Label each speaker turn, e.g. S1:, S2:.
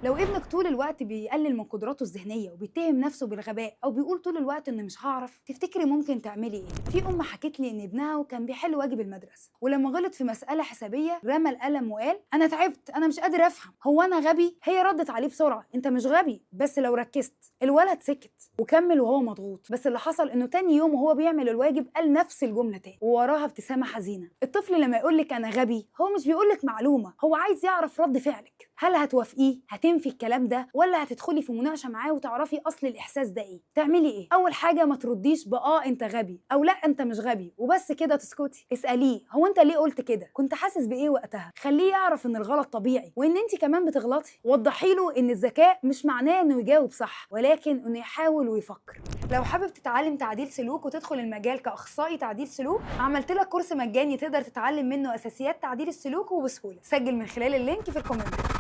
S1: لو ابنك طول الوقت بيقلل من قدراته الذهنيه وبيتهم نفسه بالغباء او بيقول طول الوقت ان مش هعرف، تفتكري ممكن تعملي ايه؟ في حكت لي ان ابنها كان بيحل واجب المدرسه، ولما غلط في مساله حسابيه رمى القلم وقال انا تعبت، انا مش قادر افهم، هو انا غبي؟ هي ردت عليه بسرعه انت مش غبي بس لو ركزت. الولد سكت وكمل وهو مضغوط، بس اللي حصل انه تاني يوم وهو بيعمل الواجب قال نفس الجمله تاني ووراها ابتسامه حزينه. الطفل لما يقول لك انا غبي هو مش بيقول لك معلومه، هو عايز يعرف رد فعلك. هل هتوافقيه؟ هتنفي الكلام ده ولا هتدخلي في مناقشه معاه وتعرفي اصل الاحساس ده ايه؟ تعملي ايه؟ اول حاجه ما ترديش انت غبي او لا انت مش غبي وبس كده تسكتي. اساليه هو انت ليه قلت كده؟ كنت حاسس بايه وقتها؟ خليه يعرف ان الغلط طبيعي وان انت كمان بتغلطي. وضحي له ان الذكاء مش معناه انه يجاوب صح، ولكن انه يحاول ويفكر. لو حابب تتعلم تعديل سلوك وتدخل المجال كاخصائي تعديل سلوك، عملت لك كورس مجاني تقدر تتعلم منه اساسيات تعديل السلوك وبسهوله. سجل من خلال اللينك في الكومنت.